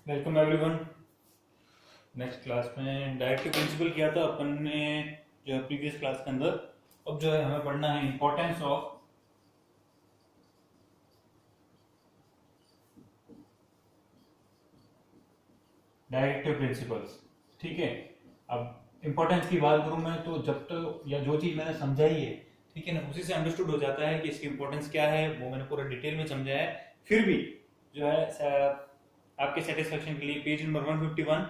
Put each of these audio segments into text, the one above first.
Welcome everyone. Next class में directive principle किया था अपन ने जो है प्रीवियस क्लास के अंदर। अब जो है हमें पढ़ना है इंपॉर्टेंस ऑफ डायरेक्टिव प्रिंसिपल्स। ठीक है, अब इंपॉर्टेंस की बात करूं मैं तो जब तक या जो चीज मैंने समझाई है, ठीक है ना, उसी से अंडरस्टूड हो जाता है कि इसकी इंपॉर्टेंस क्या है। वो मैंने पूरा डिटेल में समझाया है। फिर भी जो है आपके सेटिस्फेक्शन के लिए पेज नंबर 151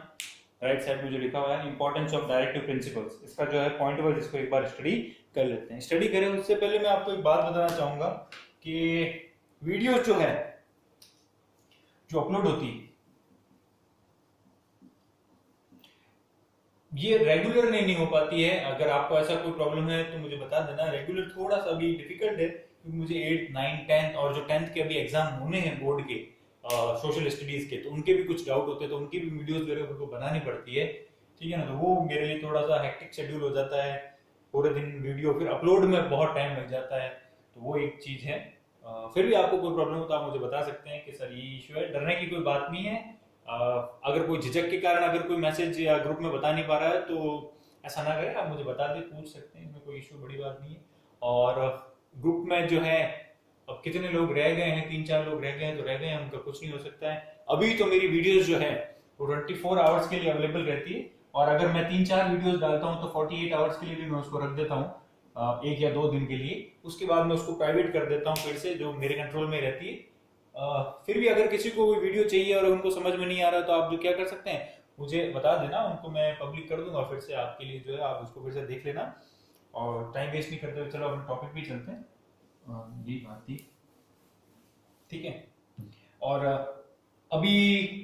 राइट साइड में जो लिखा हुआ है इंपॉर्टेंस ऑफ डायरेक्टिव प्रिंसिपल्स, इसका जो है पॉइंट वाइज इसको एक बार स्टडी कर लेते हैं। स्टडी करें उससे पहले मैं आपको एक बात बताना चाहूंगा कि वीडियो जो है जो अपलोड होती है ये रेगुलर नहीं हो पाती है। अगर आपको ऐसा कोई प्रॉब्लम है तो मुझे बता देना। रेगुलर थोड़ा सा अभी डिफिकल्ट है क्योंकि मुझे 8, 9, 10 और जो 10th के अभी एग्जाम होने हैं बोर्ड के सोशल स्टडीज के, तो उनके भी कुछ डाउट होते हैं, तो उनकी भी वीडियोस मेरे को बनानी पड़ती है। ठीक है ना, तो वो मेरे लिए थोड़ा सा हेक्टिक शेड्यूल हो जाता है। पूरे दिन वीडियो फिर अपलोड में बहुत टाइम लग जाता है, तो वो एक चीज है। फिर भी आपको कोई प्रॉब्लम हो तो आप मुझे बता सकते हैं कि सर ये इशू है। डरने की कोई बात नहीं है। अगर कोई झिझक के कारण अगर कोई मैसेज या ग्रुप में बता नहीं पा रहा है तो ऐसा ना करें, आप मुझे बता दें, पूछ सकते हैं, इसमें कोई इशू बड़ी बात नहीं है। और ग्रुप में जो है अब कितने लोग रह गए हैं, 3-4 लोग रह गए हैं तो रह गए हैं, उनका कुछ नहीं हो सकता है। अभी तो मेरी वीडियोस जो है वो 24 आवर्स के लिए अवेलेबल रहती है, और अगर मैं 3-4 वीडियोस डालता हूँ तो 48 आवर्स के लिए भी मैं उसको रख देता हूँ, 1 या 2 दिन के लिए। उसके बाद मैं उसको प्राइवेट कर देता हूँ फिर से, जो मेरे कंट्रोल में रहती है। फिर भी अगर किसी को कोई वीडियो चाहिए और उनको समझ में नहीं आ रहा तो आप जो क्या कर सकते हैं मुझे बता देना, उनको मैं पब्लिक कर दूंगा फिर से आपके लिए, जो है आप उसको फिर से देख लेना। और टाइम वेस्ट नहीं करते हुए चलो अपने टॉपिक भी चलते हैं। यही बात थी, ठीक है। और अभी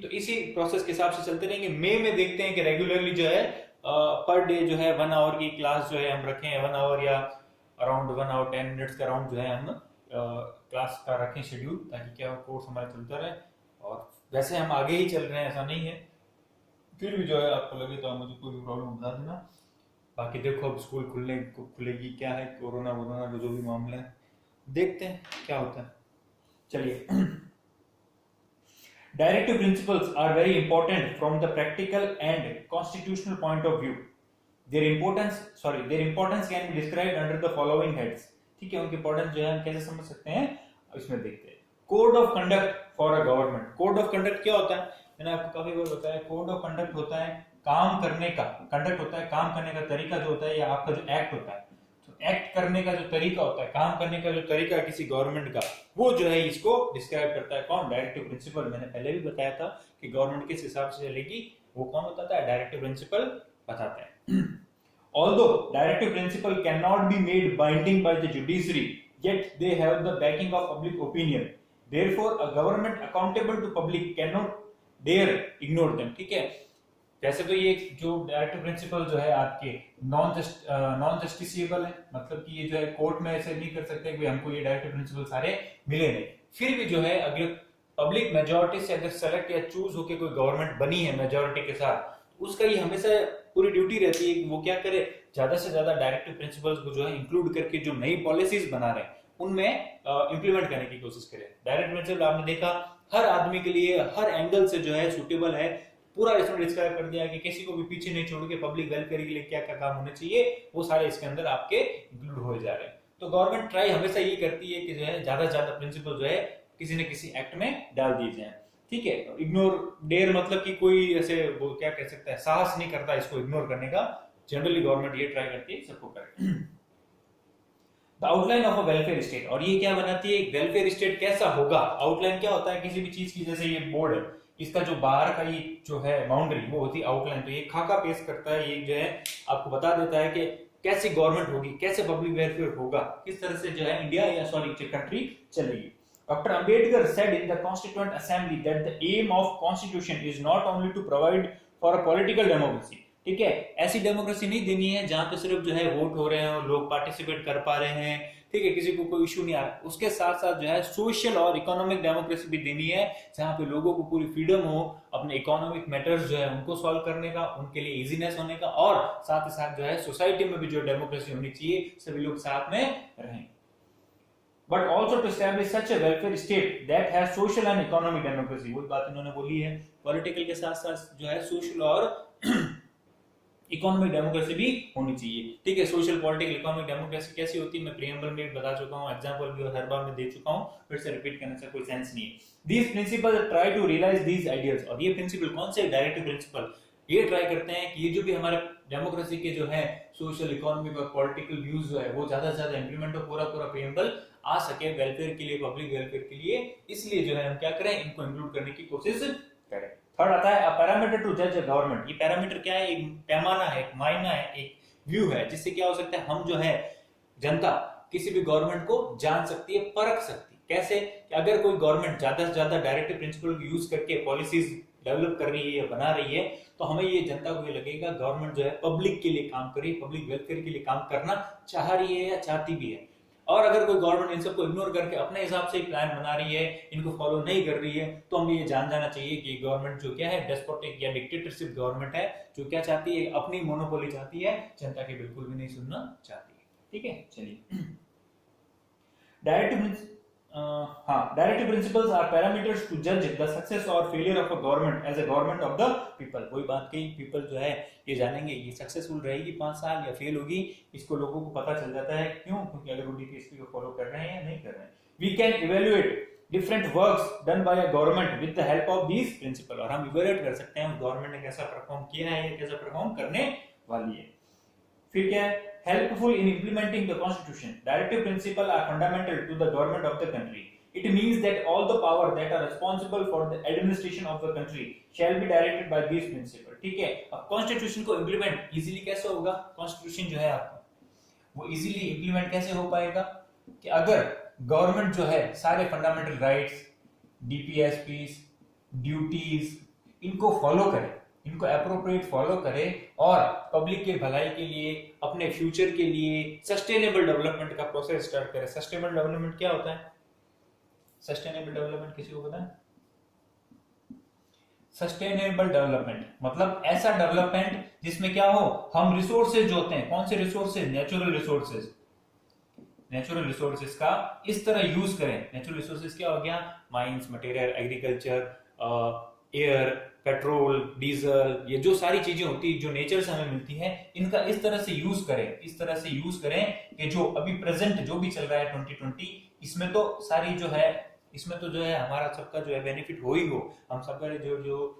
तो इसी प्रोसेस के हिसाब से चलते रहेंगे। मई में देखते हैं कि रेगुलरली जो है पर डे जो है 1 आवर की क्लास जो है हम रखें, 1 आवर या अराउंड 1 आवर 10 मिनट्स के अराउंड जो है हम क्लास का रखें शेड्यूल, ताकि क्या कोर्स हमारा चलता रहे। और वैसे हम आगे ही चल रहे हैं, ऐसा नहीं है। फिर भी जो है आपको लगे तो आप मुझे कोई भी प्रॉब्लम बता देना। बाकी देखो अब स्कूल खुलेगी क्या है, कोरोना वोरोना का जो भी मामला है, देखते हैं क्या होता है। चलिए Directive principles are very important from the practical and constitutional point of view. Their importance can be described under the following heads. ठीक है, उनकी इंपॉर्टेंस जो है हम कैसे समझ सकते हैं इसमें देखते हैं। Code of conduct for a government. Code of conduct क्या होता है, मैंने आपको काफी बार बताया। कोड ऑफ कंडक्ट होता है काम करने का, कंडक्ट होता है काम करने का तरीका जो होता है, या आपका जो एक्ट होता है, तो एक्ट करने का जो तरीका होता है, काम करने का जो तरीका है किसी गवर्नमेंट का, वो जो है इसको डिस्क्राइब करता है। कौन? Directive principle. मैंने पहले भी बताया था कि गवर्नमेंट किस हिसाब से चलेगी वो कौन बताता है, डायरेक्टिव प्रिंसिपल बताता है। Although directive principle cannot be made binding by the judiciary, yet they have the backing of public opinion. Therefore, a government accountable to public cannot dare ignore them. ठीक है, वैसे तो ये जो डायरेक्टिव प्रिंसिपल जो है आपके नॉन जस्टिसिएबल है, मतलब कि ये जो है कोर्ट में ऐसे नहीं कर सकते कि हमको ये डायरेक्टिव प्रिंसिपल सारे मिले नहीं। फिर भी जो है अगर पब्लिक मेजोरिटी से अगर सेलेक्ट या चूज होकर कोई गवर्नमेंट बनी है मेजोरिटी के साथ, उसका ये हमेशा पूरी ड्यूटी रहती है कि वो क्या करे, ज्यादा से ज्यादा डायरेक्टिव प्रिंसिपल्स को जो है इंक्लूड करके जो नई पॉलिसीज बना रहे हैं उनमें इंप्लीमेंट करने की कोशिश करे। डायरेक्ट प्रिंसिपल आपने देखा हर आदमी के लिए हर एंगल से जो है सुटेबल है। पूरा इसमें डिस्क्राइब कर दिया कि किसी को भी पीछे नहीं छोड़ के पब्लिक वेलफेयर के लिए क्या क्या काम होने चाहिए, वो सारे इसके अंदर आपके इंक्लूड हो जा रहे हैं। तो गवर्नमेंट ट्राई हमेशा ये करती है कि जो है ज्यादा से ज्यादा प्रिंसिपल जो है किसी न किसी एक्ट में डाल दिए जाए। ठीक है, इग्नोर डेयर मतलब कि कोई ऐसे वो क्या कह सकता है, साहस नहीं करता इसको इग्नोर करने का। जनरली गवर्नमेंट ये ट्राई करती है सबको करे। The outline of a welfare state, और ये क्या बनाती है, एक वेलफेयर स्टेट कैसा होगा। आउटलाइन क्या होता है किसी भी चीज की, जैसे ये बोर्ड है, इसका जो बाहर का ये जो है बाउंड्री वो होती है आउटलाइन। तो ये खाका पेश करता है, ये जो है आपको बता देता है कि कैसी गवर्नमेंट होगी, कैसे पब्लिक वेलफेयर होगा, किस तरह से जो है इंडिया या सॉरी कंट्री चलेगी। Dr. Ambedkar said in the Constituent Assembly that the aim of Constitution is not only to provide for a political democracy. ठीक है, ऐसी डेमोक्रेसी नहीं देनी है जहां पे सिर्फ जो है वोट हो रहे हैं और लोग पार्टिसिपेट कर पा रहे हैं, ठीक है, किसी को कोई इशू नहीं आ रहा। उसके साथ साथ जो है सोशल और इकोनॉमिक डेमोक्रेसी भी देनी है, जहां पे लोगों को पूरी फ्रीडम हो अपने इकोनॉमिक मैटर्स जो है उनको सॉल्व करने का, उनके लिए इजीनेस होने का, और साथ ही साथ जो है सोसाइटी में भी जो डेमोक्रेसी होनी चाहिए, सभी लोग साथ में रहें। but also to establish such a welfare state that has social and economic democracy। वो बात इन्होंने बोली है, पॉलिटिकल के साथ साथ जो है सोशल और इकोनॉमिक डेमोक्रेसी भी होनी चाहिए। ठीक है, सोशल पॉलिटिकल इकोनॉमिक डेमोक्रेसी कैसी होती है मैं प्रीएम्बल में बता चुका हूँ, एग्जांपल भी हर बार में दे चुका हूँ, फिर से रिपीट करने से कोई सेंस नहीं है। These principles try to realize these ideas, और ये प्रिंसिपल कौन से, डायरेक्टिव प्रिंसिपल, ये ट्राई करते हैं कि ये जो भी हमारे डेमोक्रेसी के जो है सोशल इकोनॉमिक और पॉलिटिकल व्यूज जो है वो ज्यादा से ज्यादा इंप्लीमेंट हो, पूरा पूरा प्रीएम्बल आ सके वेलफेयर के लिए, पब्लिक वेलफेयर के लिए, इसलिए जो है हम क्या करें, इनको इंक्लूड करने की कोशिश करें। थर्ड आता है पैरामीटर टू जज अ गवर्नमेंट। ये पैरामीटर क्या है, एक पैमाना है, एक मायना है, एक व्यू है, जिससे क्या हो सकता है, हम जो है जनता किसी भी गवर्नमेंट को जान सकती है, परख सकती है। कैसे कि अगर कोई गवर्नमेंट ज्यादा से ज्यादा डायरेक्टिव प्रिंसिपल को यूज करके पॉलिसीज डेवलप कर रही है, बना रही है, तो हमें ये जनता को ये लगेगा गवर्नमेंट जो है पब्लिक के लिए काम कर रही है, पब्लिक वेलफेयर के लिए काम करना चाह रही है या चाहती भी है। और अगर कोई गवर्नमेंट इन सबको इग्नोर करके अपने हिसाब से प्लान बना रही है, इनको फॉलो नहीं कर रही है, तो हमें ये जान जाना चाहिए कि गवर्नमेंट जो क्या है, डेस्पोटिक या डिक्टेटरशिप गवर्नमेंट है, जो क्या चाहती है, अपनी मोनोपोली चाहती है, जनता की बिल्कुल भी नहीं सुनना चाहती है। ठीक है, चलिए directive principles are parameters to जज द सक्सेस और failure of a government as a government of the people. वही बात कही, पीपल जो है ये जानेंगे ये सक्सेसफुल रहेगी 5 साल या फेल होगी, इसको लोगों को पता चल जाता है। क्यों? क्योंकि अगर वो डीपीएसपी को फॉलो कर रहे हैं या नहीं कर रहे हैं। We can evaluate different works done by a government with the help of these principle, और हम इवैल्यूएट कर सकते हैं गवर्नमेंट ने कैसा परफॉर्म किया है या कैसा परफॉर्म करने वाली है। फिर क्या है, helpful in implementing the constitution। Directive principles are fundamental to the government of the country। It means that all the power that are responsible for the administration of the country shall be directed by these principles। ठीक है, अब constitution को implement easily कैसे होगा, constitution जो है आपका वो इजीली इम्प्लीमेंट कैसे हो पाएगा कि अगर गवर्नमेंट जो है सारे फंडामेंटल राइट्स, डीपीएसपीस, ड्यूटीज, इनको फॉलो करे, इनको अप्रोप्रिएट फॉलो करे और पब्लिक के भलाई के लिए, अपने फ्यूचर के लिए सस्टेनेबल डेवलपमेंट का प्रोसेस स्टार्ट करे। सस्टेनेबल डेवलपमेंट क्या होता है? सस्टेनेबल डेवलपमेंट किसी को पता है? सस्टेनेबल डेवलपमेंट मतलब ऐसा डेवलपमेंट जिसमें क्या हो, हम रिसोर्सेज जो होते हैं, कौन से resources, natural resources, natural resources का इस तरह यूज करें। नेचुरल रिसोर्सेज क्या हो गया, mines, material, agriculture, air, petrol, diesel, ये जो सारी चीजें होती है जो नेचर से हमें मिलती है, इनका इस तरह से यूज करें, इस तरह से यूज करें कि जो अभी प्रेजेंट जो भी चल रहा है 2020, इसमें तो सारी जो है, इसमें तो जो है हमारा सबका जो है बेनिफिट हो ही हो, हम सबका जो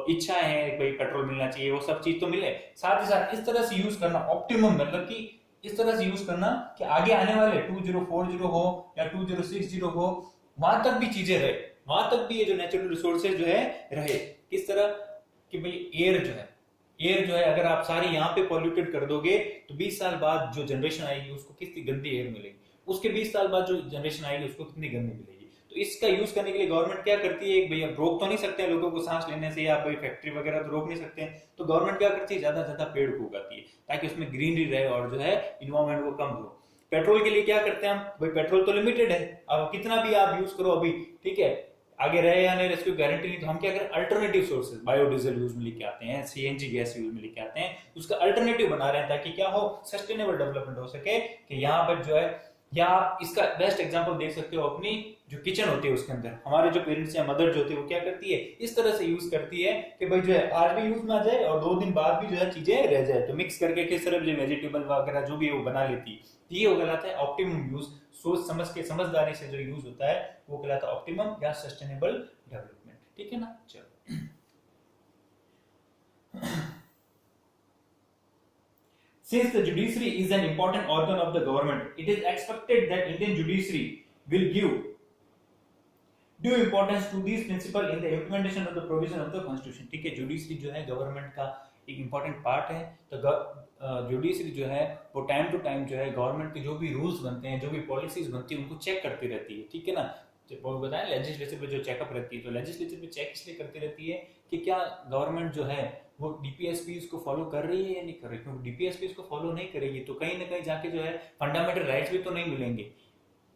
इच्छा है, भाई पेट्रोल मिलना चाहिए, वो सब चीज तो मिले, साथ ही साथ इस तरह से यूज करना ऑप्टिमम, मतलब कि इस तरह से यूज करना कि आगे आने वाले 2040 हो या 2060 हो, वहां तक भी चीजें रहे, वहां तक भी ये जो नेचुरल रिसोर्सेज जो है रहे। किस तरह कि भाई एयर जो है अगर आप सारी यहाँ पे पॉल्यूटेड कर दोगे तो 20 साल बाद जो जनरेशन आएगी उसको कितनी गंदी एयर मिलेगी, उसके 20 साल बाद जो जनरेशन आएगी उसको कितनी गंदी मिलेगी। तो इसका यूज करने के लिए गवर्नमेंट क्या करती है, भैया रोक तो नहीं सकते हैं लोगों को सांस लेने से, या कोई फैक्ट्री वगैरह तो रोक नहीं सकते हैं, तो गवर्नमेंट क्या करती है, ज्यादा से ज्यादा पेड़ को उगाती है ताकि उसमें ग्रीनरी रहे और जो है इन्वायरमेंट को कम हो। पेट्रोल के लिए क्या करते हैं हम, भाई पेट्रोल तो लिमिटेड है, अब कितना भी आप यूज करो अभी, ठीक है, आगे रहे या नहीं इसकी गारंटी नहीं, तो हम क्या करें, अल्टरनेटिव सोर्सेज, बायोडीजल यूज में लेके आते हैं, सीएनजी गैस यूज में लेके आते हैं, उसका अल्टरनेटिव बना रहे हैं ताकि क्या हो, सस्टेनेबल डेवलपमेंट हो सके। कि यहाँ पर जो है, या आप इसका बेस्ट एग्जांपल देख सकते हो, अपनी जो किचन होती है उसके अंदर हमारे जो पेरेंट्स या मदर जो होती है वो क्या करती है, इस तरह से यूज करती है कि भाई जो है आज भी यूज में आ जाए और 2 दिन बाद भी जो है चीजें रह जाए, तो मिक्स करके किस तरह जो वेजिटेबल वगैरह जो भी है वो बना लेती है। ये हो कहलाता है ऑप्टिमम यूज, सोच समझ के, समझदारी से जो यूज होता है वो कहलाता है ऑप्टिमम या सस्टेनेबल डेवलपमेंट। ठीक है ना, चलो Since the judiciary is an important organ of the government, it is expected that Indian judiciary will give due importance to these principles in the implementation of the provision of the constitution। ठीक है, judiciary जो है government का एक important part है, तो judiciary जो है वो टाइम टू टाइम जो है गवर्नमेंट के जो भी रूल्स बनते हैं, जो भी पॉलिसीज बनती है, उनको चेक करती रहती है। ठीक है ना, जब बताएं लेजिस्लेचर पे जो चेकअप रहती है, तो लेजिस्लेचर पे चेक इसलिए करती रहती है कि क्या गवर्नमेंट जो है वो डीपीएसपीस को फॉलो कर रही है या नहीं कर रही, क्योंकि डीपीएसपीस को फॉलो नहीं करेगी तो कहीं ना कहीं जाके जो है फंडामेंटल राइट्स भी तो नहीं मिलेंगे,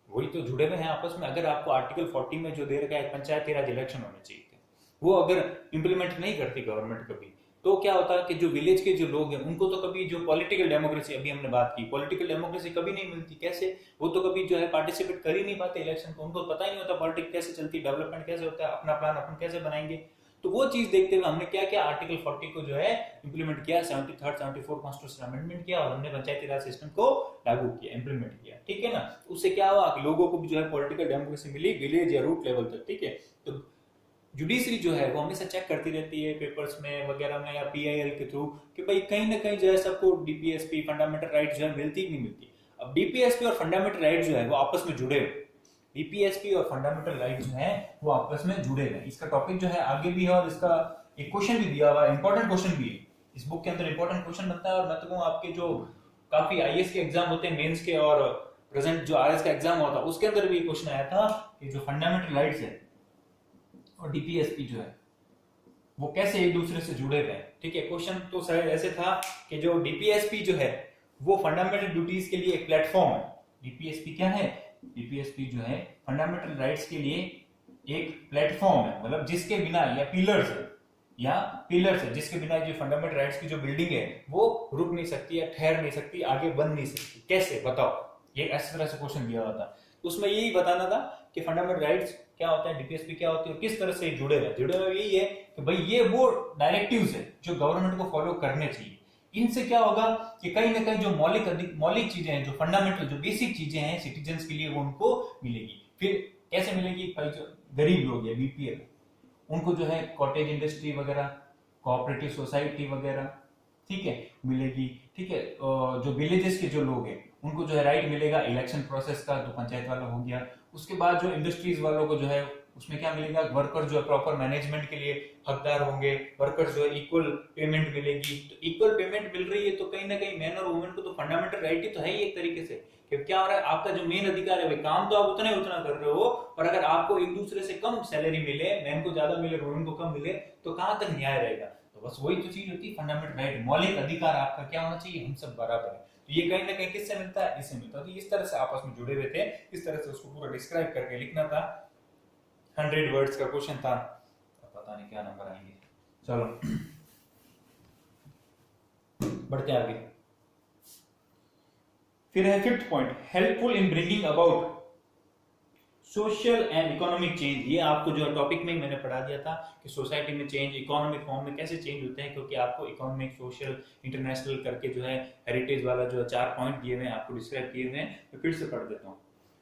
वही तो जुड़े हुए हैं आपस में। अगर आपको आर्टिकल 40 में जो दे रखा है पंचायती राज इलेक्शन होने चाहिए थे, वो अगर इंप्लीमेंट नहीं करती गवर्नमेंट कभी, तो क्या होता है कि जो विलेज के जो लोग हैं उनको तो कभी जो पॉलिटिकल डेमोक्रेसी, अभी हमने बात की, पॉलिटिकल डेमोक्रेसी कभी नहीं मिलती। कैसे? वो तो कभी जो है पार्टिसिपेट कर ही नहीं पाते इलेक्शन को, उनको पता ही नहीं होता पॉलिटिक्स कैसे चलती, डेवलपमेंट कैसे होता है, अपना प्लान अपन कैसे बनाएंगे। तो वो चीज देखते हुए हमने क्या किया, आर्टिकल 40 को जो है इंप्लीमेंट किया, 73rd 74 कॉन्स्टिट्यूशन अमेंडमेंट किया और हमने पंचायती राज सिस्टम को लागू किया, इंप्लीमेंट किया। ठीक है ना? उससे क्या हुआ कि लोगों को भी जो है पॉलिटिकल डेमोक्रेसी मिली विलेज या रूट लेवल तक। ठीक है, तो जुडिशरी जो है वो हमेशा चेक करती रहती है पेपर्स में वगैरह में या पीआईएल के थ्रू कि भाई कहीं ना कहीं जो है सबको डीपीएसपी फंडामेंटल राइट जो है मिलती नहीं मिलती। अब डीपीएसपी और फंडामेंटल राइट जो है वो आपस में जुड़े हुए, डीपीएसपी और फंडामेंटल राइट जो है वो आपस में जुड़े हुए। इसका टॉपिक जो है आगे भी है और इसका एक क्वेश्चन भी दिया हुआ है, इंपॉर्टेंट क्वेश्चन भी है इस बुक के अंदर, इंपॉर्टेंट क्वेश्चन बनता है। और मैं तो कहूँ आपके जो काफी आईएएस के एग्जाम होते हैं मेंस के और प्रेजेंट जो आरएस का एग्जाम होता है उसके अंदर भी क्वेश्चन आया था कि जो फंडामेंटल राइट्स है और डीपीएसपी जो है वो कैसे एक दूसरे से जुड़े हुए हैं। ठीक है, क्वेश्चन तो शायद ऐसे था कि जो डीपीएसपी जो है वो फंडामेंटल ड्यूटीज के लिए एक प्लेटफॉर्म है। डीपीएसपी क्या है? डीपीएसपी जो है फंडामेंटल राइट्स के लिए एक प्लेटफॉर्म है, मतलब जिसके बिना या पिलर्स है जिसके बिना जो फंडामेंटल राइट्स की जो बिल्डिंग है वो रुक नहीं सकती या ठहर नहीं सकती, आगे बन नहीं सकती। कैसे बताओ? ये इस तरह से क्वेश्चन दिया हुआ था, उसमें यही बताना था कि फंडामेंटल राइट्स क्या होता है, डीपीएसपी क्या होती है और किस तरह से जुड़े हुए यही है कि भाई ये वो डायरेक्टिव्स है जो गवर्नमेंट को फॉलो करने चाहिए। इनसे क्या होगा कि कहीं ना कहीं जो मौलिक चीजें हैं, जो फंडामेंटल जो बेसिक चीजें हैं सिटीजन्स के लिए वो उनको मिलेगी। फिर कैसे मिलेगी? भाई जो गरीब लोग है बीपीएल उनको जो है कॉटेज इंडस्ट्री वगैरह, कोऑपरेटिव सोसाइटी वगैरह, ठीक है, मिलेगी। ठीक है, जो विलेजेस के जो लोग हैं उनको जो है राइट मिलेगा इलेक्शन प्रोसेस का, तो पंचायत वाला हो गया। उसके बाद जो इंडस्ट्रीज वालों को जो है उसमें क्या मिलेगा, वर्कर जो है प्रॉपर मैनेजमेंट के लिए हकदार होंगे, वर्कर जो है इक्वल पेमेंट मिलेगी। तो इक्वल पेमेंट मिल रही है तो कहीं ना कहीं मैन और वुमेन को तो फंडामेंटल राइट ही तो है ही एक तरीके से, कि क्या हो रहा है आपका जो मेन अधिकार है काम तो आप उतना कर रहे हो, और अगर आपको एक दूसरे से कम सैलरी मिले, मैन को ज्यादा मिले वुमेन को कम मिले, तो कहां तक न्याय रहेगा? तो बस वही तो चीज होती है फंडामेंटल राइट, मौलिक अधिकार आपका क्या होना चाहिए, हम सब बराबर है। तो ये कहीं ना कहीं किससे मिलता है? इससे मिलता है। तो इस तरह से आपस में जुड़े हुए थे, इस तरह से उसको पूरा डिस्क्राइब करके लिखना था। 100 वर्ड्स का क्वेश्चन था, पता नहीं क्या नंबर आएंगे। चलो बढ़ते आगे। फिर है 5th point, helpful in bringing about social and economic change. ये आपको जो टॉपिक में मैंने पढ़ा दिया था कि सोसाइटी में चेंज, इकोनॉमिक फॉर्म में कैसे चेंज होते हैं, क्योंकि आपको इकोनॉमिक, सोशल, इंटरनेशनल करके जो है हेरिटेज वाला जो 4 पॉइंट दिए हुए हैं, आपको डिस्क्राइब किए हुए हैं। मैं फिर से पढ़ देता हूँ।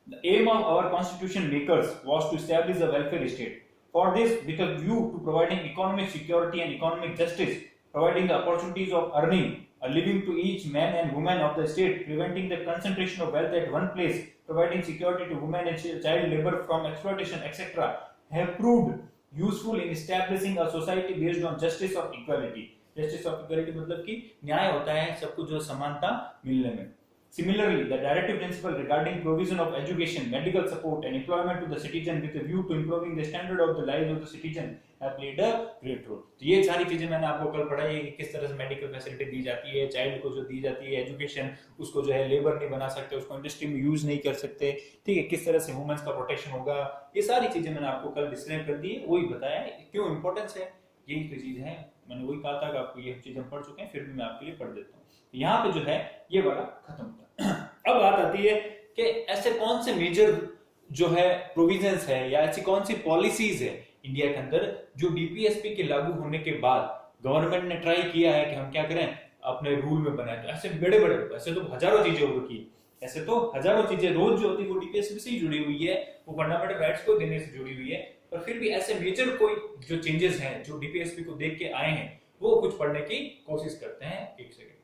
The aim of our constitution makers was to establish a welfare state. For this, with a view to providing economic security and economic justice, providing the opportunities of earning a living to each man and woman of the state, preventing the concentration of wealth at one place, providing security to women and child labor from exploitation, etc., have proved useful in establishing a society based on justice of equality. Justice of equality मतलब कि न्याय होता है सबको जो समानता मिलने में। Similarly, the directive principle regarding provision of education, medical support and employment to the citizen with a view to improving the standard of the lives of the citizen have played a great role. तो ये सारी चीजें मैंने आपको कल पढ़ाई है कि किस तरह से मेडिकल फैसिलिटी दी जाती है, चाइल्ड को जो दी जाती है एजुकेशन, उसको जो है लेबर नहीं बना सकते, उसको इंडस्ट्री में यूज नहीं कर सकते, ठीक है, किस तरह से वुमेन्स का प्रोटेक्शन होगा, ये सारी चीजें मैंने आपको कल डिस्क्राइब कर दी है, वही बताया है क्यों इंपॉर्टेंस है, यही तो चीज है। मैंने वही कहा था कि आपको ये चीजें पढ़ चुके हैं, फिर भी मैं आपके लिए पढ़ देता हूँ। यहाँ पे जो है ये वाला खत्म होता है। अब बात आती है कि ऐसे कौन से मेजर जो है प्रोविजंस है या ऐसी कौन सी पॉलिसीज है इंडिया के अंदर जो डीपीएसपी के लागू होने के बाद गवर्नमेंट ने ट्राई किया है कि हम क्या करें, अपने रूल में बनाए। तो ऐसे बड़े बड़े, ऐसे तो हजारों चीजें हो रखी है, ऐसे तो हजारों चीजें रोज जो होती है वो डीपीएसपी से ही जुड़ी हुई है, वो फंडामेंटल राइट्स को देने से जुड़ी हुई है। पर फिर भी ऐसे मेजर कोई जो चेंजेस हैं जो डीपीएसपी को देख के आए हैं वो कुछ पढ़ने की कोशिश करते हैं। एक सेकेंड,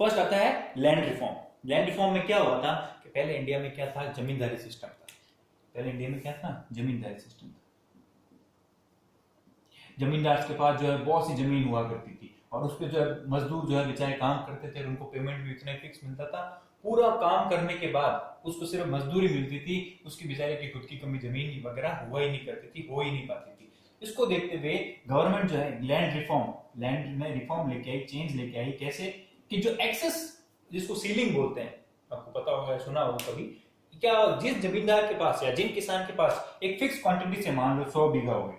फर्स्ट आता है लैंड रिफॉर्म। लैंड रिफॉर्म में क्या हुआ था कि पहले इंडिया में क्या था, जमींदारी सिस्टम था। पहले इंडिया में क्या था, जमींदारी सिस्टम था। जमींदार के पास जो है बहुत सी जमीन हुआ करती थी और उस पर जो है मजदूर जो है बेचारे काम करते थे, उनको पेमेंट भी इतना फिक्स मिलता था। पूरा काम करने के बाद उसको सिर्फ मजदूरी मिलती थी, उसकी बेचारे की खुद की कमी जमीन वगैरह हुआ ही नहीं करती थी, हो ही नहीं पाती थी। इसको देखते हुए गवर्नमेंट जो है लैंड में रिफॉर्म लेके आई, चेंज लेके आई। कैसे कि जो एक्सेस, जिसको सीलिंग बोलते हैं, आपको पता होगा, सुना होगा कभी, क्या जिस जमींदार के पास या जिन किसान के पास एक फिक्स क्वांटिटी से मान लो 100 बीघा हो गई,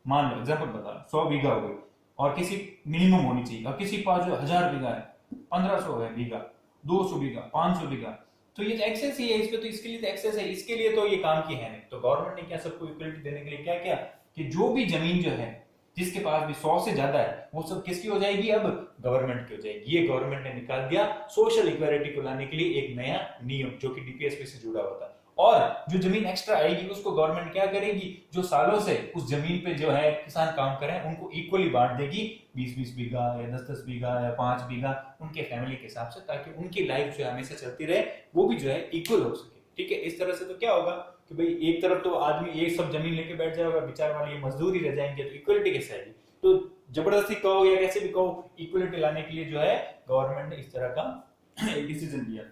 मान लो एग्जांपल बता 100 बीघा हो गई और किसी मिनिमम होनी चाहिए, और किसी के पास जो 1000 बीघा है, 1500 है बीघा, 200 बीघा, 500 बीघा, तो ये तो एक्सेस ही है इस पे, तो इसके लिए तो एक्सेस है, इसके लिए तो ये काम की है नहीं। तो गवर्नमेंट ने क्या सबको इक्वलिटी देने के लिए क्या किया कि जो भी जमीन जो है जिसके पास भी 100 से ज्यादा है वो सब किसकी हो जाएगी, अब गवर्नमेंट की हो जाएगी। ये गवर्नमेंट ने निकाल दिया सोशल इक्वालिटी को लाने के लिए एक नया नियम जो कि डीपीएसपी से जुड़ा होता है। और जो जमीन एक्स्ट्रा आएगी उसको गवर्नमेंट क्या करेगी, जो सालों से उस जमीन पे जो है किसान काम कर रहे हैं उनको इक्वली बांट देगी, 20-20 बीघा या 10-10 बीघा या 5 बीघा उनके फैमिली के हिसाब से, ताकि उनकी लाइफ जो है हमेशा चलती रहे, वो भी जो है इक्वल हो सके। ठीक है, इस तरह से तो क्या होगा कि भाई एक तरफ तो आदमी एक सब जमीन लेके बैठ जाएगा, बेचारे वाले मजदूर ही रह जाएंगे, तो इक्वलिटी कैसे आएगी। तो जबरदस्ती कहो या कैसे भी कहो, इक्वलिटी लाने के लिए जो है गवर्नमेंट ने इस तरह का एक डिसीजन लिया।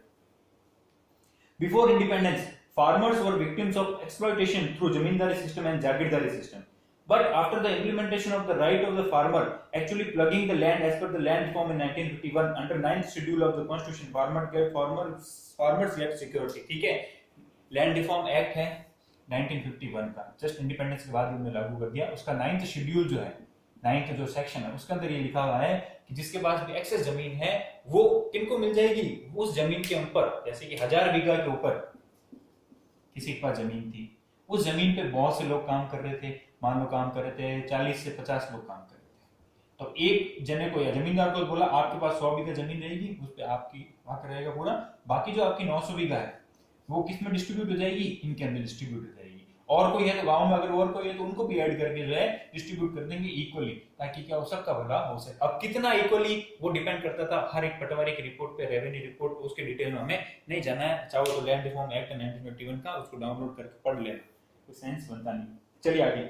Before independence farmers were victims of exploitation through zamindari system and jagirdari system, but after the implementation of the right of the farmer actually plugging the land as per the land reform in 1951 under 9th schedule of the constitution, farmers get security। ठीक है, land reform act है 1951 का, just independence के बाद उन्होंने लागू कर दिया। उसका 9th शेड्यूल जो है, 9th जो सेक्शन है उसके अंदर ये लिखा हुआ है कि जिसके पास भी एक्सेस जमीन है वो किनको मिल जाएगी, उस जमीन के ऊपर, जैसे कि 1000 बीघा के ऊपर किसी के पास जमीन थी, उस जमीन पे बहुत से लोग काम कर रहे थे, मान लो काम कर रहे थे 40 से 50 लोग काम कर रहे थे, तो एक जने को या जमींदार को बोला आपके पास 100 बीघा जमीन रहेगी, उस पे आपकी हक रहेगा पूरा, बाकी जो आपकी 900 बीघा है वो किस में डिस्ट्रीब्यूट हो जाएगी, इनके अंदर डिस्ट्रीब्यूट हो जाएगी। और कोई है तो गांव में अगर और कोई है तो उनको भी ऐड करके जो है डिस्ट्रीब्यूट कर देंगे इक्वली, ताकि क्या हो सबका भला हो सके। अब कितना इक्वली वो डिपेंड करता था हर एक पटवारी की रिपोर्ट पे, रेवेन्यू रिपोर्ट, उसके डिटेल में हमें नहीं जाना है। चाहो तो लैंड रिफॉर्म एक्ट 1951 का उसको डाउनलोड करके पढ़ लेना, कोई सेंस बनता नहीं। चलिए आगे।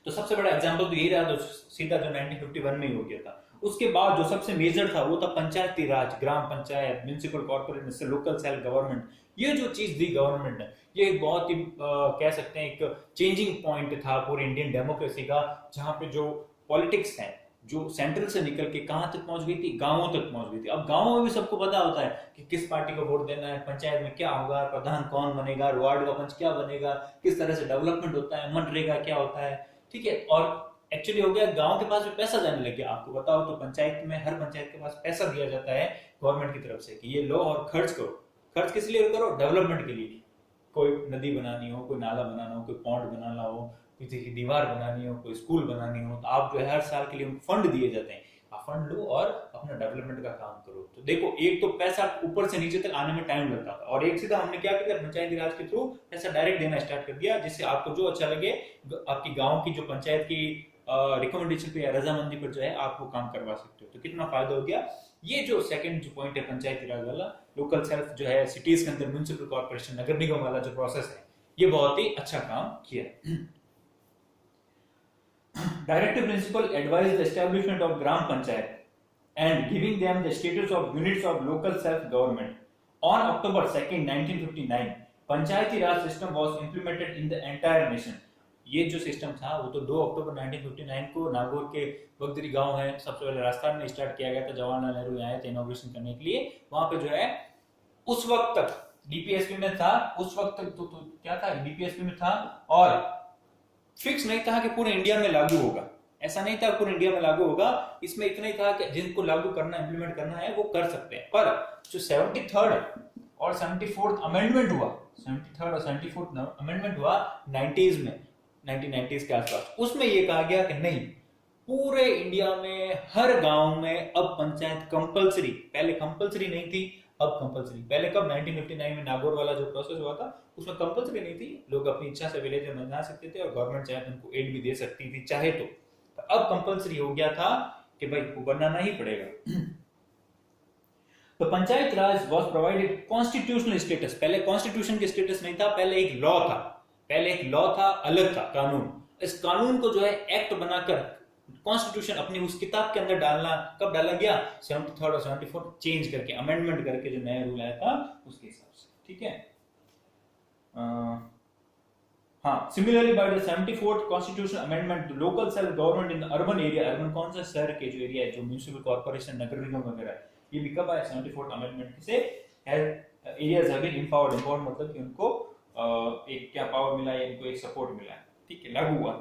तो सबसे बड़ा एग्जांपल तो यही रहा, तो सीधा जो 1951 में ही हो गया था। उसके बाद जो सबसे मेजर था वो था Panchayati Raj, gram panchayat, municipal corporation, local self government. ये जो चीज दी गवर्नमेंट ने, ये बहुत ही कह सकते हैं एक चेंजिंग पॉइंट था पूरी इंडियन डेमोक्रेसी का, जहां पे जो पॉलिटिक्स है जो सेंट्रल से निकल के कहां तक पहुंच गई थी, गांवों तक पहुंच गई थी। अब गांवों में भी सबको पता होता है कि किस पार्टी को वोट देना है, पंचायत में क्या होगा, प्रधान कौन बनेगा, वार्ड का पंच क्या बनेगा, किस तरह से डेवलपमेंट होता है, मनरेगा क्या होता है। ठीक है, और एक्चुअली हो गया गांव के पास भी पैसा जाने लग गया। आपको बताओ तो पंचायत में, हर पंचायत के पास पैसा दिया जाता है गवर्नमेंट की तरफ से कि ये लो और खर्च करो। खर्च किस लिए करो, डेवलपमेंट के लिए। कोई नदी बनानी हो, कोई नाला बनाना हो, कोई पॉन्ड बनाना हो, किसी की दीवार बनानी हो, कोई स्कूल बनानी हो, तो आप जो है हर साल के लिए फंड दिए जाते हैं, आप फंड लो और अपना डेवलपमेंट का काम करो। तो देखो, एक तो पैसा ऊपर से नीचे तक आने में टाइम लगता था, और एक सीधा हमने क्या किया, पंचायती राज के थ्रू पैसा डायरेक्ट देना स्टार्ट कर दिया, जिससे आपको जो अच्छा लगे आपकी गांव की जो पंचायत की रिकमेंडेशन पे या रजामंदी पर जो है आप वो काम करवा सकते हो। तो कितना फायदा हो गया। ये जो सेकंड जो पॉइंट है पंचायती राज वाला, लोकल सेल्फ जो है सिटीज के अंदर म्युनिसिपल कॉर्पोरेशन, नगर निगम वाला जो प्रोसेस है, ये बहुत ही अच्छा काम किया। Directive principle advise the establishment of gram panchayat and giving them the status of units of local self government. On October 2nd, 1959 Panchayati Raj system was implemented in the entire nation. ये जो system था वो तो 2 अक्टूबर 1959 को नागौर के बगदरी गांव है, सबसे पहले राजस्थान में स्टार्ट किया गया था। जवाहरलाल नेहरू आए थे इनॉग्रेशन करने के लिए, वहां पे जो है उस वक्त तक डीपीएसपी में था, उस वक्त तक तो क्या था, डीपीएसपी में था, और फिक्स नहीं था कि पूरे इंडिया में लागू होगा, ऐसा नहीं था पूरे इंडिया में लागू होगा। इसमें इतना ही था कि जिनको लागू करना, इंप्लीमेंट करना है वो कर सकते हैं। पर जो 73rd और 74th अमेंडमेंट हुआ, 73rd और 74th अमेंडमेंट हुआ 90s में, 1990s के आसपास, उसमें ये कहा गया कि नहीं, पूरे इंडिया में हर गांव में अब पंचायत कंपलसरी, पहले कंपलसरी नहीं थी, अब कंपलसरी। पहले कब, 1959 में नागौर वाला जो प्रोसेस हुआ था उसमें कंपलसरी नहीं थी, लोग अपनी इच्छा से विलेज में बना सकते थे और गवर्नमेंट चाहे उनको एड भी दे सकती थी चाहे तो अब कंपलसरी हो गया था कि भाई वो बनाना ही पड़ेगा। तो पंचायत राज वाज प्रोवाइडेड कॉन्स्टिट्यूशनल स्टेटस। पहले कॉन्स्टिट्यूशन के स्टेटस नहीं था, पहले एक लॉ था, पहले एक लॉ था, अलग था कानून। इस कानून को जो है एक्ट बनाकर कॉन्स्टिट्यूशन अपनी उस किताब के अंदर डालना, कब डाला गया, 73rd और 74th चेंज करके, अमेंडमेंट करके जो नया रूल आया था उसके हिसाब से। ठीक है, हाँ, similarly by the 74th constitution amendment local self government in urban area, urban कौन सा, शहर के जो एरिया है, जो म्युनिसिपल कॉर्पोरेशन, नगर निगम वगैरह, ये भी कब आया, 74th अमेंडमेंट से areas have been empowered, empowered मतलब कि उनको एक क्या पावर मिला है, इनको एक सपोर्ट मिला है, ठीक है, लागू हुआ।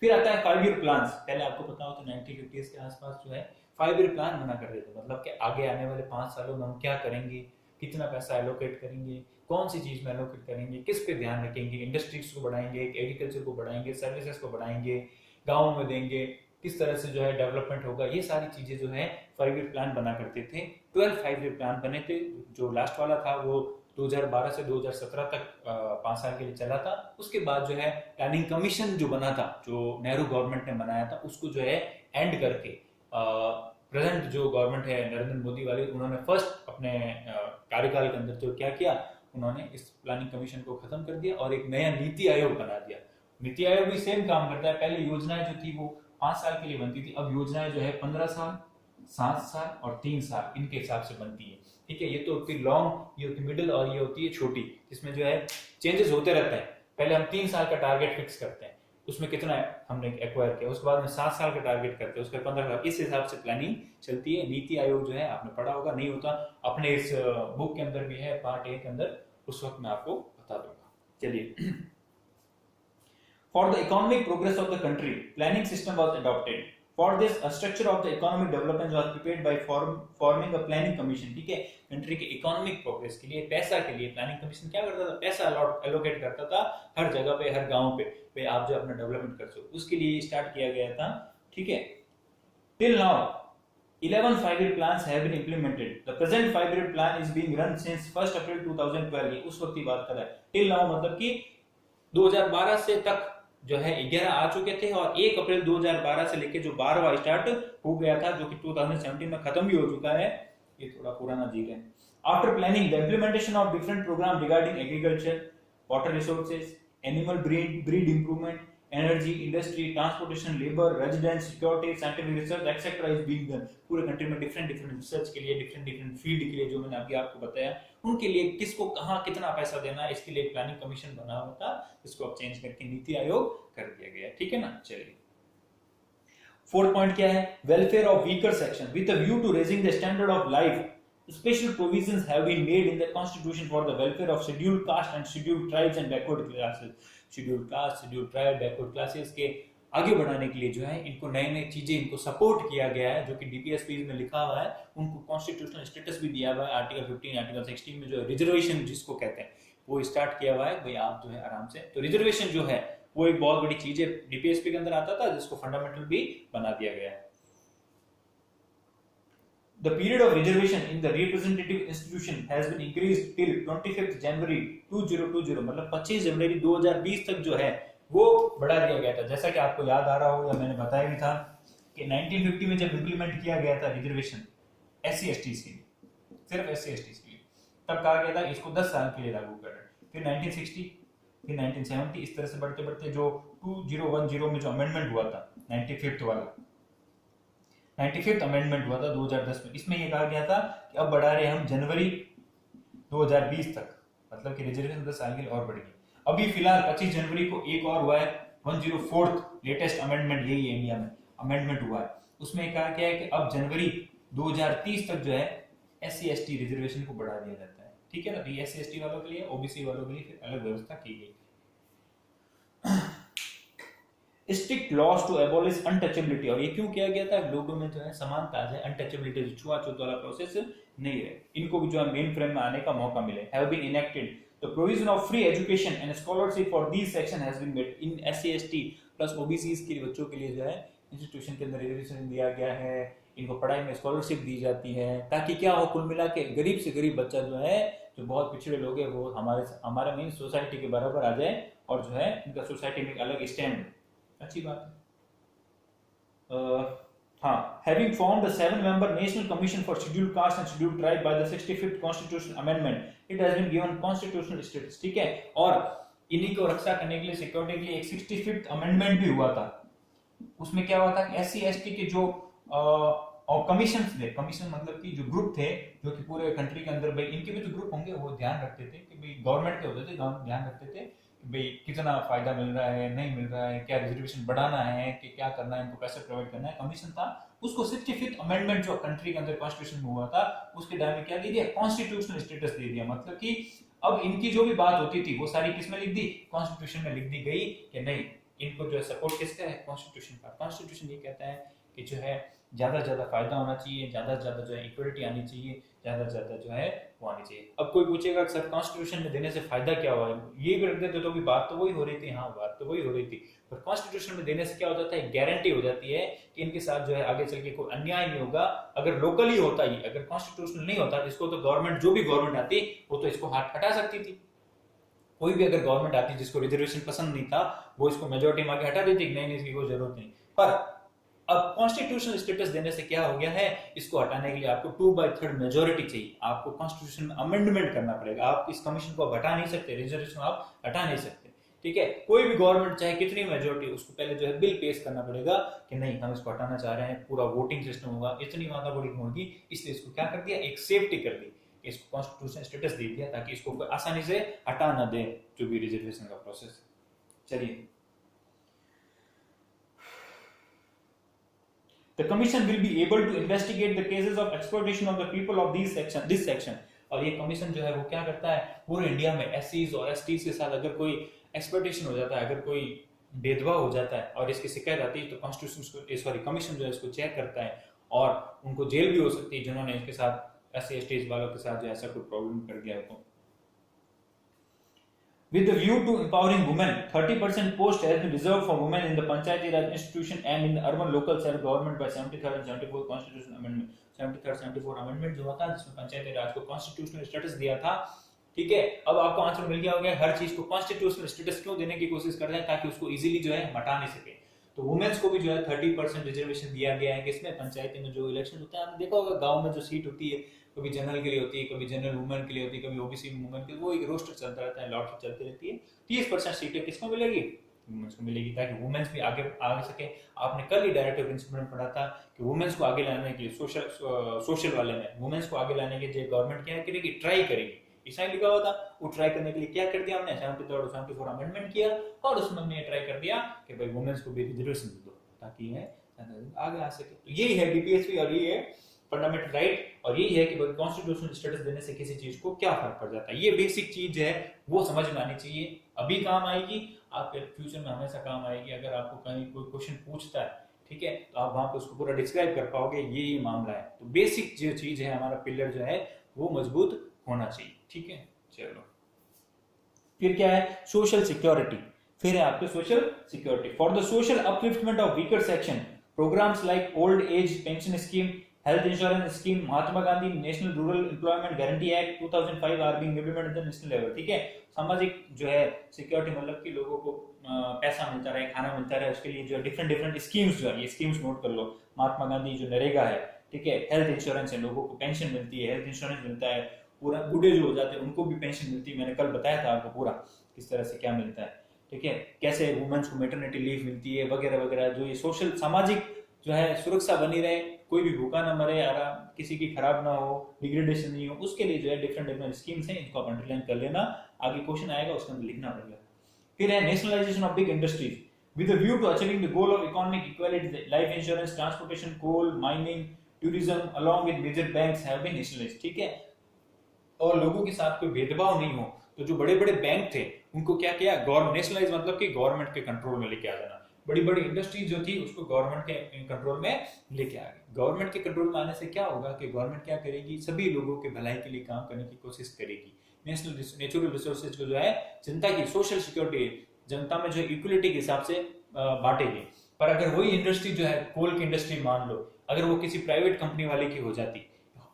फिर आता है 5 ईयर प्लान्स। पहले आपको पता हो तो 1950s के आसपास जो है 5 ईयर प्लान बना कर देते, मतलब कि आगे आने वाले 5 सालों में हम क्या करेंगे, कितना पैसा एलोकेट करेंगे, कौन सी चीज में एलोकेट करेंगे, किस पे ध्यान रखेंगे, इंडस्ट्रीज को बढ़ाएंगे, एग्रीकल्चर को बढ़ाएंगे, सर्विसेज को बढ़ाएंगे, गाँव में देंगे, किस तरह से जो है डेवलपमेंट होगा, ये सारी चीजें जो है 5 ईयर प्लान बना करते थे। 12 5 ईयर प्लान बने थे। जो लास्ट वाला था वो 2012 से 2017 तक 5 साल के लिए चला था। उसके बाद जो है प्लानिंग कमीशन जो बना था, जो नेहरू गवर्नमेंट ने बनाया था, उसको जो है एंड करके प्रेजेंट जो गवर्नमेंट है नरेंद्र मोदी वाली, उन्होंने फर्स्ट अपने कार्यकाल के अंदर जो क्या किया, उन्होंने इस प्लानिंग कमीशन को खत्म कर दिया और एक नया नीति आयोग बना दिया। नीति आयोग भी सेम काम करता है। पहले योजनाएं जो थी वो 5 साल के लिए बनती थी, अब योजनाएं जो है 15 साल, 7 साल और 3 साल इनके हिसाब से बनती है, ठीक है। ये तो होती लॉन्ग, ये होती मिडिल और ये होती है छोटी, जिसमें जो है चेंजेस होते रहते हैं। पहले हम 3 साल का टारगेट फिक्स करते हैं, उसमें कितना हमने एक्वायर किया, उसके बाद में 7 साल का टारगेट करते हैं, उसके 15 साल, इस हिसाब से प्लानिंग चलती है। नीति आयोग जो है आपने पढ़ा होगा, नहीं होता अपने इस बुक के अंदर भी है, पार्ट ए के अंदर, उस वक्त मैं आपको बता दूंगा। चलिए, for the economic progress of the country planning system was adopted. For this, a structure of the economic development was prepared by forming a planning commission, ठीक है। कंट्री के इकोनॉमिक प्रोग्रेस के लिए, पैसा के लिए प्लानिंग कमीशन क्या करता था, पैसा एलोकेट करता था हर जगह पे, हर गांव पे आप जो अपना डेवलपमेंट कर सको, उसके लिए स्टार्ट किया गया था, ठीक है। Till now 11 5-year plans have been implemented. The present 5-year plan is being run since 1st April 2012. ये उस वक्त की बात कर रहा है। टिल नाउ मतलब कि 2012 से तक जो है 11 आ चुके थे और 1 अप्रैल 2012 से लेके जो 12वां स्टार्ट हो गया था, जो कि 2017 में खत्म भी हो चुका है, ये थोड़ा पुराना जीर है। After planning the implementation of different program regarding agriculture, water resources, animal breed improvement, energy, industry, transportation, labour, residence, security, scientific research etcetera is being done. पूरे कंट्री में डिफरेंट रिसर्च के लिए, डिफरेंट फील्ड के लिए, जो मैंने अभी आपको बताया, उनके लिए किसको कहां कितना पैसा देना है, इसके लिए एक प्लानिंग कमीशन बना हुआ था, इसको अब चेंज करके नीति आयोग कर दिया गया, ठीक है ना। चलिए, 4th पॉइंट क्या है, welfare of weaker section with a view to raising the standard of life. Special provisions have been made in the constitution for the welfare of scheduled caste and scheduled tribes and backward classes. Scheduled caste, scheduled tribe, backward classes के आगे बढ़ाने के लिए जो है इनको नई चीजें, इनको सपोर्ट किया गया है, जो कि डीपीएसपी में लिखा हुआ है। उनको कॉन्स्टिट्यूशनल स्टेटस भी दिया हुआ है, आर्टिकल 15, आर्टिकल 16 में जो रिजर्वेशन जिसको कहते हैं वो स्टार्ट किया हुआ है। भाई आप जो है आराम से, तो रिजर्वेशन जो है वो एक बहुत बड़ी चीज है, डीपीएसपी के अंदर आता था, जिसको फंडामेंटल भी बना दिया गया है। The period of reservation in the representative institution has been increased till 25th January 2020, मतलब 25 जनवरी 2020 तक जो है वो बढ़ा दिया गया था। जैसा कि आपको याद आ रहा हो या मैंने बताया भी था कि 1950 में जब इंप्लीमेंट किया गया था रिजर्वेशन SC ST के लिए, सिर्फ SC ST के लिए, तब कहा गया था इसको 10 साल के लिए लागू कर रहे हैं। फिर 1960, फिर 1970, इस तरह से बढ़ते बढ़ते जो 2010 में जो अमेंडमेंट हुआ था, 95th अमेंडमेंट हुआ था 2010 में, इसमें यह कहा गया था कि अब बढ़ा रहे हम जनवरी 2020 तक, मतलब कि रिजर्वेशन 10 साल के लिए और बढ़ेगी। अभी फिलहाल 25 जनवरी को एक और हुआ है, 104th लेटेस्ट अमेंडमेंट, यही है इंडिया में अमेंडमेंट हुआ है। उसमें कहा गया है कि अब जनवरी 2030 तक जो है SC ST रिजर्वेशन को बढ़ा दिया जाता है, ठीक है ना। तो SC ST वालों के लिए, OBC वालों के लिए फिर अलग व्यवस्था की गई। Strict laws to abolish untouchability, और ये क्यों किया गया था, लोगों में जो है समानता आ जाए, अनटचेबिलिटी, छुआछूत वाला प्रोसेस नहीं रहे, इनको भी जो है मेन फ्रेम में आने का मौका मिले। Have been enacted the provision of free education and scholarship for these section has been made in SC ST plus OBCs के बच्चों के लिए जो है इंस्टीट्यूशन के अंदर रिजर्वेशन दिया गया है, इनको पढ़ाई में स्कॉलरशिप दी जाती है, ताकि क्या हो, कुल मिला के गरीब से गरीब बच्चा जो है, जो बहुत पिछड़े लोग हैं, वो हमारे मेन सोसाइटी के बराबर आ जाए और जो है इनका सोसाइटी में अलग स्टैंड, अच्छी बात है। हाँ, having formed the 7-member National Commission for Scheduled Caste and Scheduled Tribe by the 65th Constitutional Amendment, it has been given constitutional status, ठीक है। और इन्हीं को रक्षा करने के लिए, सिक्योरिटी के लिए एक 65th अमेंडमेंट भी हुआ था। उसमें क्या हुआ था कि SC ST के जो और कमीशन थे, कमीशन मतलब कि जो ग्रुप थे, जो कि पूरे कंट्री के अंदर, भाई इनके भी तो ग्रुप होंगे, वो ध्यान रखते थे कि भाई गवर्नमेंट के होते थे, ध्यान रखते थे कि भाई कितना फायदा मिल रहा है, नहीं मिल रहा है, क्या रिजर्वेशन बढ़ाना है कि क्या करना है, इनको पैसे प्रोवाइड करना है, कमीशन था। उसको 65th अमेंडमेंट जो कंट्री के अंदर कॉन्स्टिट्यूशन में हुआ था उसके टाइम में क्या दे दिया, कॉन्स्टिट्यूशनल स्टेटस दे दिया। मतलब कि अब इनकी जो भी बात होती थी वो सारी किसमें लिख दी, कॉन्स्टिट्यूशन में लिख दी गई कि नहीं, इनको जो है सपोर्ट किसका है, कॉन्स्टिट्यूशन का। कॉन्स्टिट्यूशन ये कहता है कि जो है ज्यादा से ज्यादा फायदा होना चाहिए, ज्यादा से ज्यादा जो है इक्वलिटी आनी चाहिए, ज्यादा से ज्यादा जो है वो आनी चाहिए। अब कोई पूछेगा सर कॉन्स्टिट्यूशन में देने से फायदा क्या हुआ है, ये भी रख देते तो भी बात तो वही हो रही थी। हाँ, बात तो वही हो रही थी, पर कॉन्स्टिट्यूशन में देने से क्या हो जाता है, गारंटी हो जाती है कि इनके साथ जो है आगे चल के कोई अन्याय नहीं होगा। अगर लोकली होता ही, अगर कॉन्स्टिट्यूशनल नहीं होता इसको तो गवर्नमेंट, जो भी गवर्नमेंट आती वो तो इसको हाथ हटा सकती थी। कोई भी अगर गवर्नमेंट आती जिसको रिजर्वेशन पसंद नहीं था वो इसको मेजोरिटी में आके हटा देती, नहीं इसकी कोई जरूरत नहीं। पर अब कॉन्स्टिट्यूशनल स्टेटस देने से क्या हो गया है, इसको हटाने के लिए आपको 2/3 मेजोरिटी चाहिए, आपको कॉन्स्टिट्यूशन में अमेंडमेंट करना पड़ेगा। आप इस कमीशन को हटा नहीं सकते, रिजर्वेशन आप हटा नहीं सकते, ठीक है। कोई भी गवर्नमेंट चाहे कितनी मेजोरिटी, उसको पहले जो है बिल पेश करना पड़ेगा कि नहीं हम इसको हटाना चाह रहे हैं, पूरा वोटिंग सिस्टम होगा, इतनी माथापड़ी होगी। इसलिए इसको क्या कर दिया, एक सेफ्टी कर दी, इसको कॉन्स्टिट्यूशन स्टेटस दे दिया ताकि इसको कोई आसानी से हटा ना दे जो भी रिजर्वेशन का प्रोसेस। चलिए, The commission will be able to investigate the cases of exploitation of the people of this section। और ये कमीशन जो है वो क्या करता है, पूरे इंडिया में एससीज और एसटीज के साथ अगर कोई एक्सप्लॉइटेशन हो जाता है, अगर कोई भेदभाव हो जाता है और इसकी शिकायत आती है तो कॉन्स्टिट्यूशन कमीशन जो है इसको चेक करता है और उनको जेल भी हो सकती है जिन्होंने इसके साथ एससी एसटीज वालों के साथ जो ऐसा कोई प्रॉब्लम कर दिया तो। With the view to empowering women, 30% post has been reserved for women in the Panchayati Raj institution and in the urban local self-government by 73rd and 74th Constitution Amendment। 73rd 74 amendment जो हुआ था जिसमें पंचायती राज को constitutional status दिया था, ठीक है। अब आपको आंसर मिल गया होगा, हर चीज को कॉन्स्टिट्यूशनल स्टेटस क्यों देने की कोशिश कर रहे हैं, ताकि उसको इजीली जो है हटा नहीं सके। तो वुमेन्स को भी जो है 30% रिजर्वेशन दिया गया है किसमें, पंचायती में जो इलेक्शन होता है। आपने देखा होगा गांव में जो सीट होती है, कभी जनरल के लिए होती है, कभी जनरल वुमेन के लिए होती है, कभी ओबीसी वुमेन के लिए, वो एक रोस्टर चलता रहता है, लॉटरी चलती रहती है। 30% सीटें किसको मिलेगी, वुमेन्स को मिलेगी, ताकि वुमेन्स भी आगे आ सके। आपने कल ही डायरेक्टिव प्रिंसिपल में पढ़ा था कि वुमेन्स को आगे लाने के लिए सोशल वाले में वुमेन्स को आगे लाने के लिए गवर्नमेंट क्या करेगी, ट्राई करेगी। ऐसा ही लिखा हुआ था। वो ट्राई करने के लिए क्या कर दिया हमने, 73rd और 74 अमेंडमेंट किया और उसमें हमने ट्राई कर दिया कि भाई वुमेन्स को भी रिजर्वेशन दे दो ताकि आगे आ सके। तो यही है डीपीएसपी और ये है फंडामेंटल राइट, और यही है कि कॉन्स्टिट्यूशनल स्टेटस देने से किसी चीज को क्या फर्क पड़ जाता है। ये बेसिक चीज है, वो समझ में आनी चाहिए, अभी काम आएगी, आपके फ्यूचर में हमेशा काम आएगी। अगर आपको कहीं कोई क्वेश्चन पूछता है, ठीक है, तो आप वहां पे उसको पूरा डिस्क्राइब कर पाओगे, ये मामला है। तो बेसिक जो चीज है, हमारा पिलर जो है वो मजबूत होना चाहिए, ठीक है। चलो, फिर क्या है, सोशल सिक्योरिटी। फिर है आपके social security for the social upliftment of weaker section, programs like old age pension scheme, health insurance scheme, Mahatma Gandhi national rural employment guarantee act 2005 are being implemented at the national level, ठीक है। सामाजिक जो है security, मतलब कि लोगों को पैसा मिलता रहे, खाना मिलता रहे, उसके लिए जो डिफरेंट स्कीम्स जो है, ये स्कीम्स नोट कर लो। महात्मा गांधी जो नरेगा है, ठीक है। हेल्थ इंश्योरेंस है, लोगों को पेंशन मिलती है, हेल्थ इंश्योरेंस मिलता है, पूरा बूढ़े जो हो जाते हैं उनको भी पेंशन मिलती है। मैंने कल बताया था आपको पूरा किस तरह से क्या मिलता है, ठीक है। कैसे वुमेन्स को मैटरनिटी लीव मिलती है वगैरह वगैरह। जो ये सोशल सामाजिक जो है सुरक्षा बनी रहे, कोई भी भूखा ना मरे, आराम किसी की खराब ना हो, डिग्रेडेशन नहीं हो, उसके लिए जो है डिफरेंट स्कीम्स हैं। इनको आप अंडरलाइन कर लेना, आगे क्वेश्चन आएगा उसके अंदर लिखना पड़ेगा। फिर है nationalisation of big industries with a view to achieving the goal of economic equality, life insurance, transportation, coal, mining, tourism along with major banks have been nationalized, ठीक है। और लोगों के साथ कोई भेदभाव नहीं हो, तो जो बड़े बड़े बैंक थे उनको क्या किया, नेशनलाइज मतलब कि गवर्नमेंट के कंट्रोल में लेके आ जाना। बड़ी बड़ी इंडस्ट्रीज जो थी उसको गवर्नमेंट के कंट्रोल में लेके आ गए। गवर्नमेंट के कंट्रोल में आने से क्या होगा कि गवर्नमेंट क्या करेगी, सभी लोगों के भलाई के लिए काम करने की कोशिश करेगी। नेचुरल रिसोर्सेज को जो है जनता की सोशल सिक्योरिटी, जनता में जो इक्वलिटी के हिसाब से बांटेगी। पर अगर वही इंडस्ट्री जो है, कोल की इंडस्ट्री मान लो, अगर वो किसी प्राइवेट कंपनी वाले की हो जाती,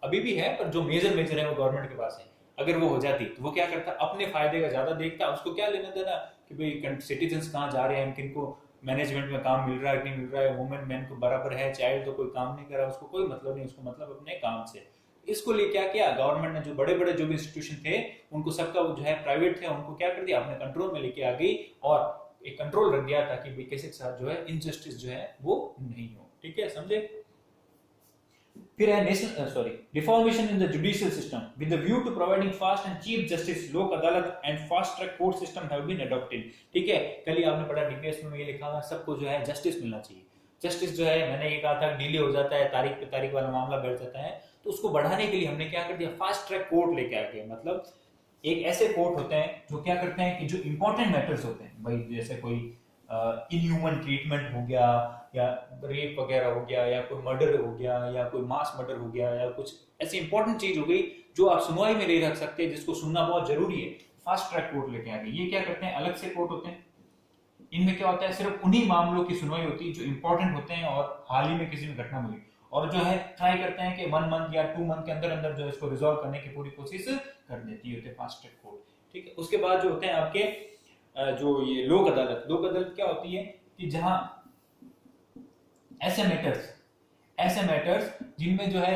अभी भी है पर जो मेजर है वो गवर्नमेंट के पास है, अगर वो हो जाती तो वो क्या करता, अपने फायदे का ज्यादा देखता, उसको क्या लेना देना कि भाई सिटीजन्स कहाँ जा रहे हैं, किनको मैनेजमेंट में काम मिल रहा है कि नहीं मिल रहा है, वुमेन मैन को बराबर है, चाइल्ड तो कोई काम नहीं कर रहा, उसको कोई मतलब नहीं, उसको मतलब अपने काम से। इसको लिए क्या किया गवर्नमेंट ने, जो बड़े बड़े जो भी इंस्टीट्यूशन थे उनको सबका जो है प्राइवेट थे उनको क्या कर दिया, अपने कंट्रोल में लेके आ गई और एक कंट्रोल रख दिया ताकि किसी के साथ जो है इनजस्टिस जो है वो नहीं हो, ठीक है, समझे। फिर है reformation in the judicial system with the view to providing fast and cheap justice, Lok Adalat and fast track court system have been adopted. ठीक है, कल ही आपने पढ़ा डीपीएस में ये लिखा हुआ सबको जो है जस्टिस मिलना चाहिए। जस्टिस जो है मैंने ये कहा था डिले हो जाता है, तारीख पे तारीख वाला मामला बैठ जाता है, तो उसको बढ़ाने के लिए हमने क्या कर दिया, फास्ट ट्रैक कोर्ट लेके आ गए। मतलब एक ऐसे कोर्ट होते हैं जो क्या करते हैं कि जो इंपॉर्टेंट मैटर्स होते हैं, भाई जैसे कोई इनह्यूमन ट्रीटमेंट हो गया या रेप वगैरह हो गया या कोई मर्डर हो गया या कोई मास मर्डर हो गया या कुछ ऐसी इंपॉर्टेंट चीज हो गई जो आप सुनवाई में नहीं रख सकते, जिसको सुनना बहुत जरूरी है, फास्ट ट्रैक कोर्ट लेके आ गए। ये क्या करते हैं, अलग से कोर्ट होते हैं, इनमें क्या होता है सिर्फ उन्हीं मामलों की सुनवाई होती है जो इंपॉर्टेंट होते हैं और हाल ही में किसी में घटना मिली, और जो है ट्राई करते हैं कि 1 मंथ या 2 मंथ के अंदर अंदर जो इसको रिजॉल्व करने की पूरी कोशिश कर देती है फास्ट ट्रैक कोर्ट। ठीक है, उसके बाद जो होते हैं आपके जो ये लोक अदालत क्या होती है कि जहां ऐसे मैटर्स जिनमें जो है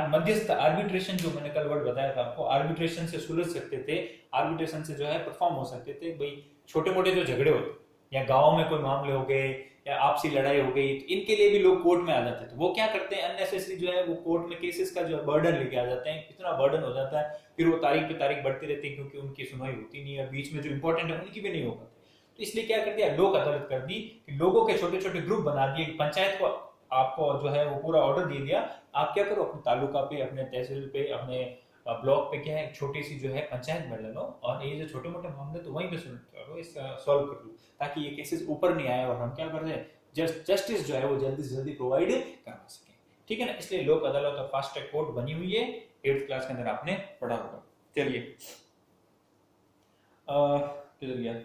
मध्यस्थ आर्बिट्रेशन, जो मैंने कल वर्ड बताया था आपको, आर्बिट्रेशन से सुलझ सकते थे, आर्बिट्रेशन से जो है परफॉर्म हो सकते थे। भाई छोटे मोटे जो झगड़े होते या गांव में कोई मामले हो गए या आपसी लड़ाई हो गई, तो इनके लिए भी लोग कोर्ट में आ जाते थे। वो क्या करते हैं, अननेसेसरी जो है वो कोर्ट में केसेस का जो बर्डन लेके आ जाते हैं, इतना बर्डन हो जाता है, फिर वो तारीख पे तारीख बढ़ती रहती है क्योंकि उनकी सुनवाई होती नहीं है, बीच में जो इंपॉर्टेंट है उनकी भी नहीं हो पाती। तो इसलिए क्या कर दिया, लोक अदालत कर दी कि लोगों के छोटे छोटे ग्रुप बना दिए, पंचायत को आपको जो है वो पूरा ऑर्डर दे दिया, आप क्या करो अपने तालुका पे, अपने तहसील पे, अपने ब्लॉक पे क्या है छोटी सी जो है पंचायत बना लो, और ये जो छोटे मोटे मामले तो वहीं पे करो, इसका सॉल्व कर लो, ताकि ये केसेस ऊपर नहीं आए और हम क्या कर रहे हैं जस्टिस जो है वो जल्दी से जल्दी प्रोवाइड करवा सके। ठीक है ना, इसलिए लोक अदालत और फास्ट ट्रैक कोर्ट बनी हुई है, 8th क्लास के अंदर आपने पढ़ा होगा। चलिए किधर गया,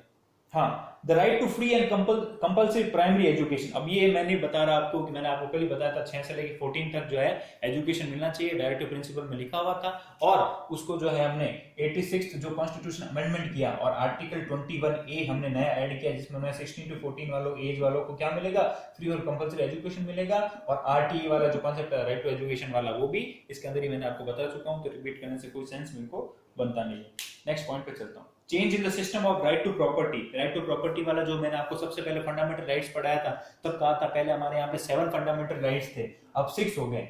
हाँ, the right to free and compulsory primary education. अब ये मैंने बता रहा आपको कि मैंने आपको कल ही बताया था 6 से लेकर 14 तक जो है एजुकेशन मिलना चाहिए, डायरेक्टिव प्रिंसिपल में लिखा हुआ था, और उसको जो है हमने 86 जो कॉन्स्टिट्यूशन अमेंडमेंट किया और आर्टिकल 21A हमने नया ऐड किया, जिसमें 16 to 14 वालों एज वालों को क्या मिलेगा, फ्री और कंपल्सरी एजुकेशन मिलेगा, और RTE वाला जो कॉन्सेप्ट है राइट टू एजुकेशन वाला, वो भी इसके अंदर ही मैंने आपको बता चुका हूँ, तो रिपीट करने से कोई सेंस मेरे को बनता नहीं है। नेक्स्ट पॉइंट पे चलता हूँ, change in the system of right to property. Right to property वाला जो मैंने आपको सबसे पहले फंडामेंटल राइट्स पढ़ाया था, तब कहा था पहले हमारे यहाँ पे 7 फंडामेंटल राइट्स थे, अब 6 हो गए।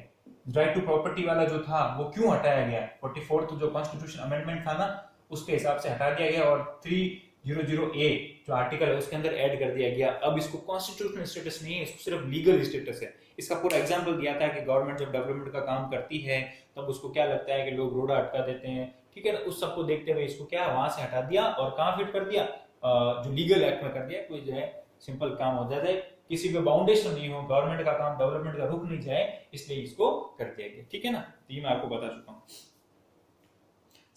राइट टू प्रॉपर्टी वाला जो था वो क्यों हटाया गया, 44th जो कॉन्स्टिट्यूशन अमेंडमेंट था ना, उसके हिसाब से हटा दिया गया, और 300A जो आर्टिकल है उसके अंदर ऐड कर दिया गया। अब इसको कॉन्स्टिट्यूशनल स्टेटस नहीं है, इसको सिर्फ लीगल स्टेटस है। इसका पूरा एग्जांपल दिया था कि गवर्नमेंट जब डेवलपमेंट का काम करती है तब उसको क्या लगता है कि लोग रोड़ा अटका देते हैं, ठीक है ना, उस सबको देखते हुए इसको क्या वहां से हटा दिया और कहां फिट कर दिया, जो लीगल एक्ट में कर दिया। कोई जो है सिंपल काम हो जाता है, किसी पे बाउंडेशन नहीं हो, गवर्नमेंट का काम डेवलपमेंट का रुक नहीं जाए, इसलिए इसको कर दिया गया। ठीक है ना, तो ये मैं आपको बता चुका हूँ।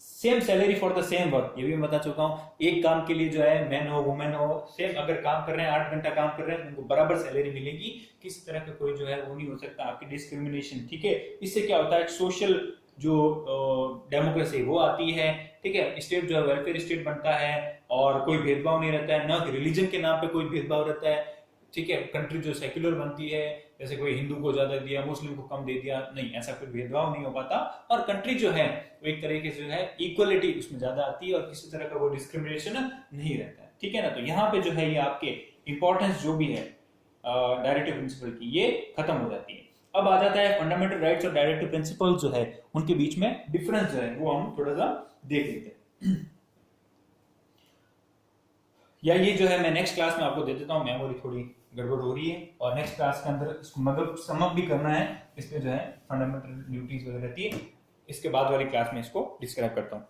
Same salary for the same work, ये भी मैं बता चुका हूँ। एक काम के लिए जो है मैन हो वुमेन हो, सेम अगर काम कर रहे हैं 8 घंटा काम कर रहे हैं, उनको बराबर सैलरी मिलेगी, किसी तरह का कोई जो है वो नहीं हो सकता आपकी डिस्क्रिमिनेशन। ठीक है, इससे क्या होता है, सोशल जो डेमोक्रेसी वो आती है। ठीक है, स्टेट जो है वेलफेयर स्टेट बनता है और कोई भेदभाव नहीं रहता है, न रिलीजन के नाम पे कोई भेदभाव रहता है। ठीक है, कंट्री जो सेक्युलर बनती है, जैसे कोई हिंदू को ज्यादा दिया, मुस्लिम को कम दे दिया, नहीं, ऐसा कोई भेदभाव नहीं हो पाता, और कंट्री जो है वो एक तरीके से जो है इक्वलिटी उसमें ज्यादा आती है और किसी तरह का वो डिस्क्रिमिनेशन नहीं रहता है। ठीक है ना, तो यहाँ पे जो है ये आपके इंपॉर्टेंस जो भी है डायरेक्टिव प्रिंसिपल की, ये खत्म हो जाती है। अब आ जाता है फंडामेंटल राइट्स और डायरेक्टिव प्रिंसिपल जो है उनके बीच में डिफरेंस जो है वो हम थोड़ा सा देख लेते हैं। या ये जो है मैं नेक्स्ट क्लास में आपको दे देता हूँ, मेमोरी थोड़ी गड़बड़ हो रही है, और नेक्स्ट क्लास के अंदर इसको मतलब समअप भी करना है, इसलिए जो है फंडामेंटल ड्यूटीज वगैरह रहती है, इसके बाद वाली क्लास में इसको डिस्क्राइब करता हूँ।